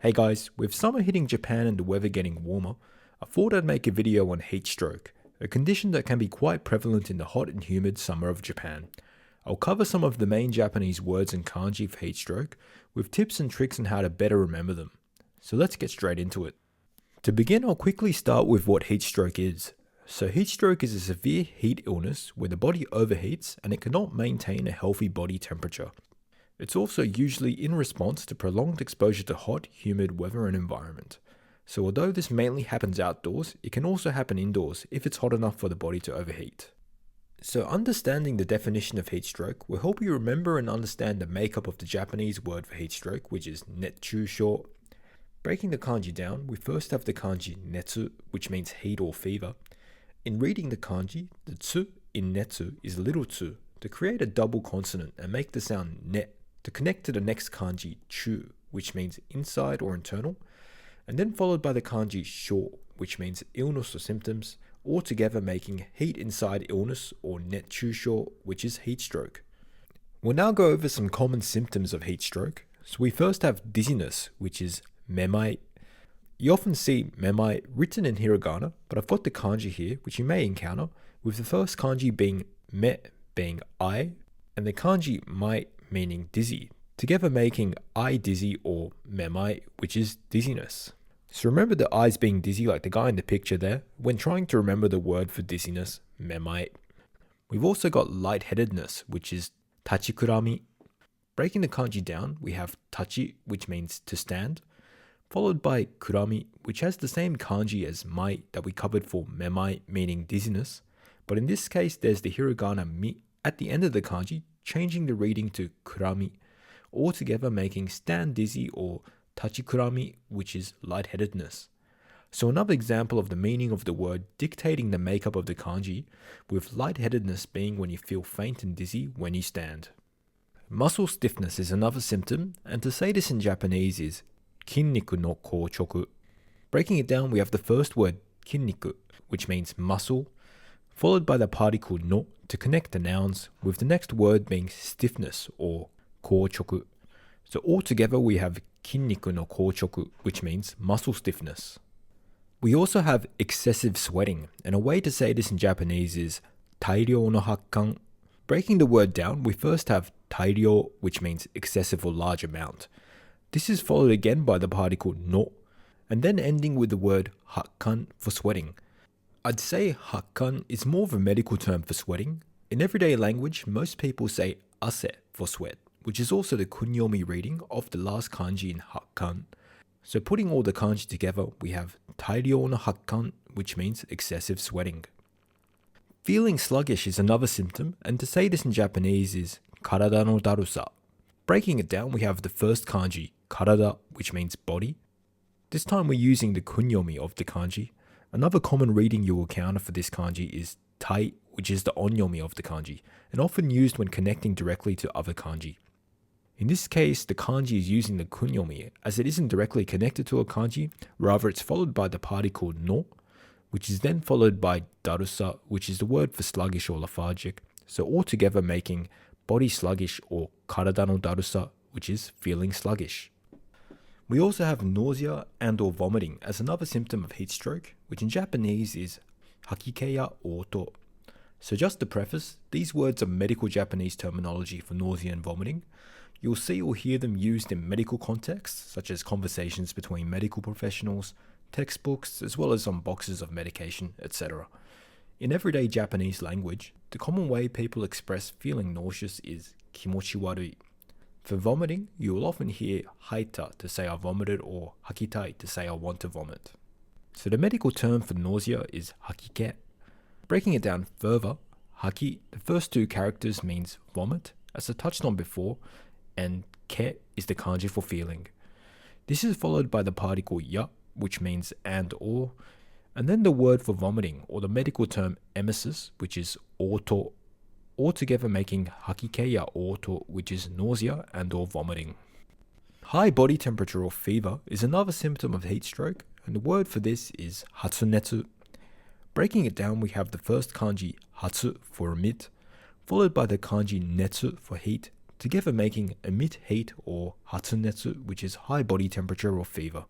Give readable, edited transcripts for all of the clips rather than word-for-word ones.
Hey guys, with summer hitting Japan and the weather getting warmer, I thought I'd make a video on heat stroke, a condition that can be quite prevalent in the hot and humid summer of Japan. I'll cover some of the main Japanese words and kanji for heat stroke, with tips and tricks on how to better remember them. So let's get straight into it. To begin, I'll quickly start with what heat stroke is. So heat stroke is a severe heat illness where the body overheats and it cannot maintain a healthy body temperature. It's also usually in response to prolonged exposure to hot, humid weather and environment. So although this mainly happens outdoors, it can also happen indoors if it's hot enough for the body to overheat. So understanding the definition of heat stroke will help you remember and understand the makeup of the Japanese word for heat stroke, which is netchūshō. Breaking the kanji down, we first have the kanji netsu, which means heat or fever. In reading the kanji, the tsu in netsu is little tsu to create a double consonant and make the sound net to connect to the next kanji chu, which means inside or internal, and then followed by the kanji sho, which means illness or symptoms, all together making heat inside illness or netchūshō, which is heat stroke. We'll now go over some common symptoms of heat stroke. So we first have dizziness, which is memai. You often see memai written in hiragana, but I've got the kanji here, which you may encounter, with the first kanji being me, being I, and the kanji mai meaning dizzy, together making eye dizzy or memai, which is dizziness. So remember the eyes being dizzy like the guy in the picture there when trying to remember the word for dizziness, memai. We've also got lightheadedness, which is tachikurami. Breaking the kanji down, we have tachi, which means to stand, followed by kurami, which has the same kanji as mai that we covered for memai, meaning dizziness, but in this case there's the hiragana mi at the end of the kanji, changing the reading to kurami, altogether making stand dizzy or tachikurami, which is lightheadedness. So another example of the meaning of the word dictating the makeup of the kanji, with lightheadedness being when you feel faint and dizzy when you stand. Muscle stiffness is another symptom, and to say this in Japanese is kinniku no kouchoku. Breaking it down, we have the first word kinniku, which means muscle, followed by the particle no to connect the nouns, with the next word being stiffness or kouchoku. So altogether we have kinniku no kouchoku, which means muscle stiffness. We also have excessive sweating, and a way to say this in Japanese is tairyō no hakkan. Breaking the word down, we first have tairyō, which means excessive or large amount. This is followed again by the particle no, and then ending with the word hakkan for sweating. I'd say hakkan is more of a medical term for sweating. In everyday language, most people say ase for sweat, which is also the kunyomi reading of the last kanji in hakkan. So putting all the kanji together, we have tairyō no hakkan, which means excessive sweating. Feeling sluggish is another symptom, and to say this in Japanese is karada no darusa. Breaking it down, we have the first kanji, karada, which means body. This time we're using the kunyomi of the kanji. Another common reading you will encounter for this kanji is tai, which is the onyomi of the kanji, and often used when connecting directly to other kanji. In this case, the kanji is using the kunyomi as it isn't directly connected to a kanji, rather it's followed by the particle no, which is then followed by darusa, which is the word for sluggish or lethargic, so altogether making body sluggish or karada no darusa, which is feeling sluggish. We also have nausea and or vomiting as another symptom of heat stroke, which in Japanese is hakikeya oto. So just to preface, these words are medical Japanese terminology for nausea and vomiting. You'll see or hear them used in medical contexts, such as conversations between medical professionals, textbooks, as well as on boxes of medication, etc. In everyday Japanese language, the common way people express feeling nauseous is kimochi warui. For vomiting, you will often hear haita to say I vomited or hakitai to say I want to vomit. So the medical term for nausea is hakike. Breaking it down further, haki, the first two characters means vomit, as I touched on before, and ke is the kanji for feeling. This is followed by the particle ya, which means and or, and then the word for vomiting, or the medical term emesis, which is oto, altogether making hakikeya oto, which is nausea and or vomiting. High body temperature or fever is another symptom of heat stroke, and the word for this is hatsunetsu. Breaking it down, we have the first kanji hatsu for emit, followed by the kanji netsu for heat, together making emit heat or hatsunetsu, which is high body temperature or fever.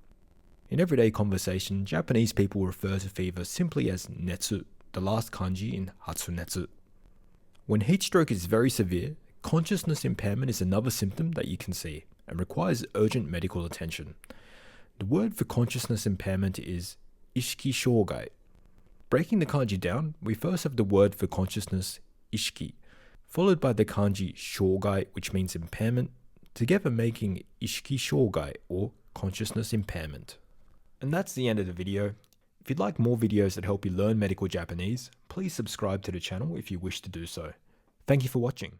In everyday conversation, Japanese people refer to fever simply as netsu, the last kanji in hatsunetsu. When heat stroke is very severe, consciousness impairment is another symptom that you can see and requires urgent medical attention. The word for consciousness impairment is ishiki shogai. Breaking the kanji down, we first have the word for consciousness, ishiki, followed by the kanji shogai, which means impairment, together making ishiki shogai or consciousness impairment. And that's the end of the video. If you'd like more videos that help you learn medical Japanese, please subscribe to the channel if you wish to do so. Thank you for watching.